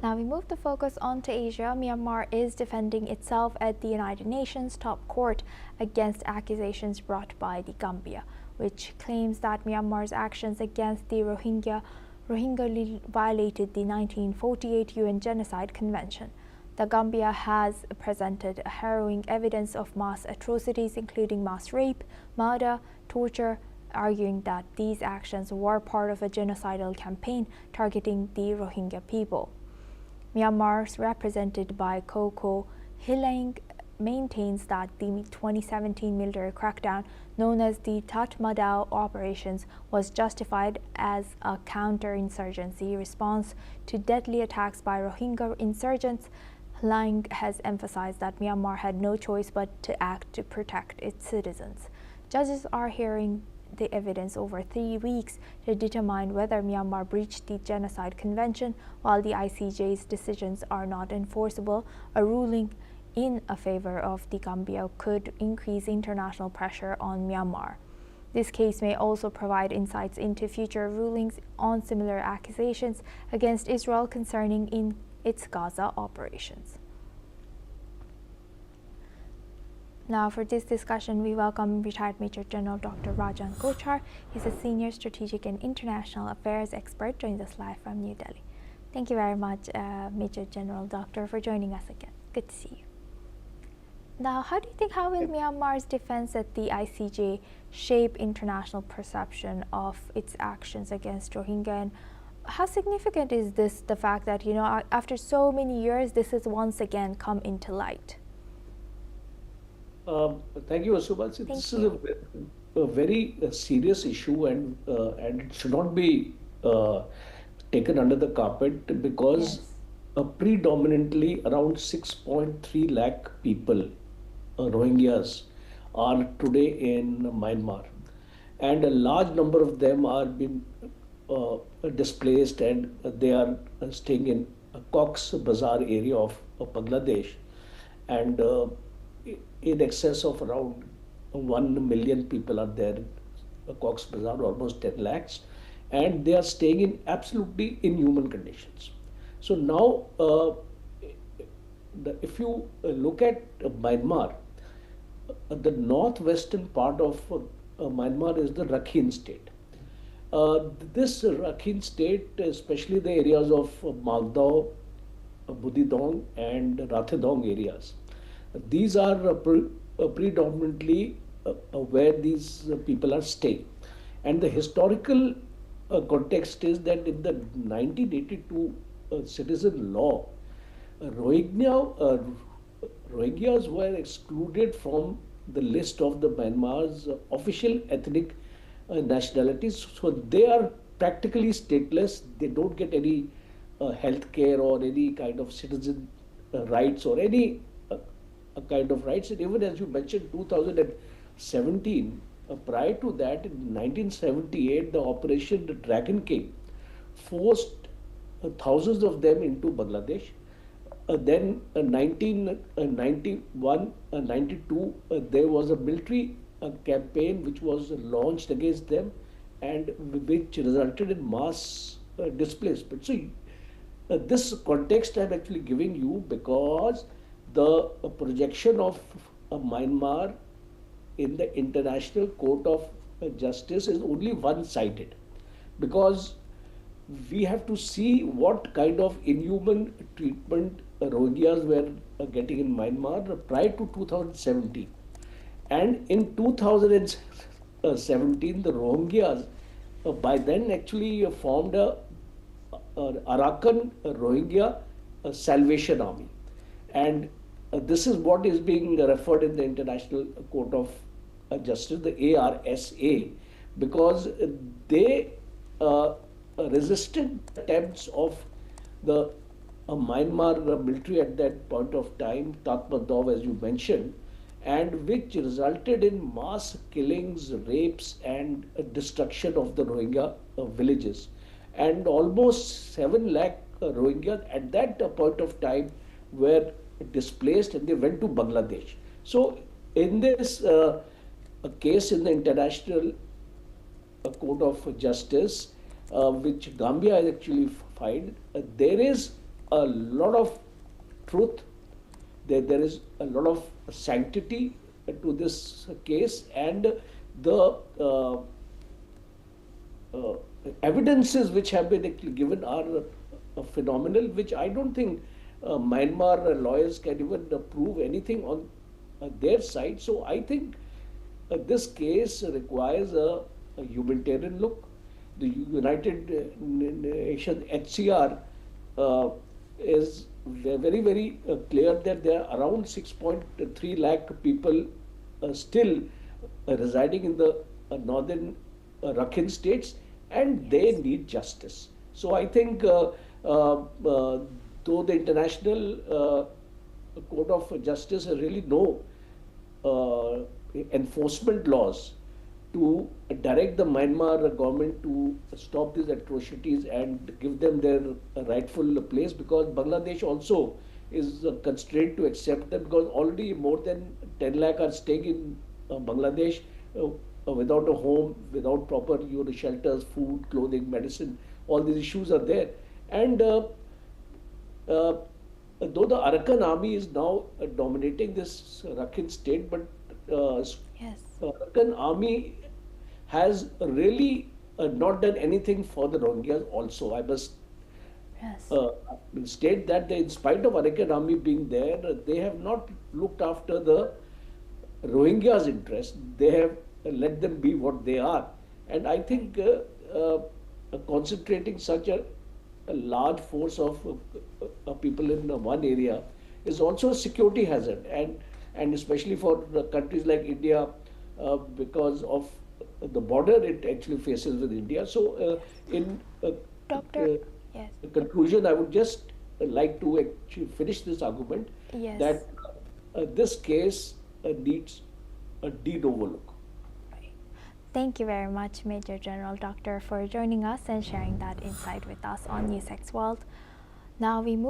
Now we move the focus on to Asia. Myanmar is defending itself at the United Nations top court against accusations brought by the Gambia, which claims that Myanmar's actions against the Rohingya violated the 1948 UN Genocide Convention. The Gambia has presented harrowing evidence of mass atrocities, including mass rape, murder, torture, arguing that these actions were part of a genocidal campaign targeting the Rohingya people. Myanmar, represented by Koko Hilang, maintains that the 2017 military crackdown, known as the Tatmadaw operations, was justified as a counter-insurgency response to deadly attacks by Rohingya insurgents. Hilang has emphasized that Myanmar had no choice but to act to protect its citizens. Judges are hearing the evidence over 3 weeks to determine whether Myanmar breached the Genocide Convention. While the ICJ's decisions are not enforceable, a ruling in a favor of the Gambia could increase international pressure on Myanmar. This case may also provide insights into future rulings on similar accusations against Israel concerning in its Gaza operations. Now, for this discussion, we welcome retired Major General Dr. Rajan Kochhar. He's a senior strategic and international affairs expert, joins us live from New Delhi. Thank you very much, Major General Doctor, for joining us again. Good to see you. Now, how do you think, how will Myanmar's defense at the ICJ shape international perception of its actions against Rohingya? And how significant is this, the fact that, after so many years, this has once again come into light? Thank you, Asubha. This is a very serious issue, and it should not be taken under the carpet, because predominantly around 6.3 lakh people, Rohingyas, are today in Myanmar, and a large number of them are being displaced, and they are staying in Cox's Bazar area of Bangladesh, and in excess of around 1 million people are there in Cox's Bazar, almost 10 lakhs, and they are staying in absolutely inhuman conditions. So now, if you look at Myanmar, the northwestern part of Myanmar is the Rakhine state. This Rakhine state, especially the areas of Magdao, Budidong and Rathedong areas, these are predominantly where these people are staying. And the historical context is that in the 1982 citizen law, Rohingyas were excluded from the list of the Myanmar's official ethnic nationalities. So they are practically stateless. They don't get any health care or any kind of citizen rights or any kind of rights. And even as you mentioned, 2017, prior to that, in 1978, the Operation Dragon King forced thousands of them into Bangladesh. Then 1991, 92, there was a military campaign which was launched against them, and which resulted in mass displacement. So this context I'm actually giving you because the projection of Myanmar in the International Court of Justice is only one-sided, because we have to see what kind of inhuman treatment Rohingyas were getting in Myanmar prior to 2017. And in 2017, the Rohingyas by then actually formed a Arakan Rohingya Salvation Army. And this is what is being referred in the International Court of Justice, the ARSA, because they resisted attempts of the Myanmar military at that point of time, Tatmadaw, as you mentioned, and which resulted in mass killings, rapes, and destruction of the Rohingya villages. And almost 7 lakh Rohingyas at that point of time were displaced, and they went to Bangladesh. So in this case in the International Court of Justice, which Gambia has actually filed, there is a lot of truth. There is a lot of sanctity to this case, and the uh, evidences which have been actually given are phenomenal, which I don't think Myanmar lawyers can even prove anything on their side. So I think this case requires a humanitarian look. The United Nations HCR is very, very clear that there are around 6.3 lakh people still residing in the northern Rakhine states, and they need justice. So I think, though the International Court of Justice has really no enforcement laws to direct the Myanmar government to stop these atrocities and give them their rightful place, because Bangladesh also is constrained to accept them, because already more than 10 lakh are staying in Bangladesh without a home, without proper shelters, food, clothing, medicine. All these issues are there. And uh, though the Arakan army is now dominating this Rakhine state, but Yes. Arakan army has really not done anything for the Rohingyas also. I must Yes. uh, state that in spite of Arakan army being there, they have not looked after the Rohingyas' interest. They have let them be what they are. And I think concentrating such a large force of people in one area is also a security hazard, and especially for countries like India, because of the border it actually faces with India. So, in Doctor, yes. conclusion, I would just like to actually finish this argument Yes. that this case needs a de novo look. Right. Thank you very much, Major General Doctor, for joining us and sharing that insight with us on NewsX World. Now we move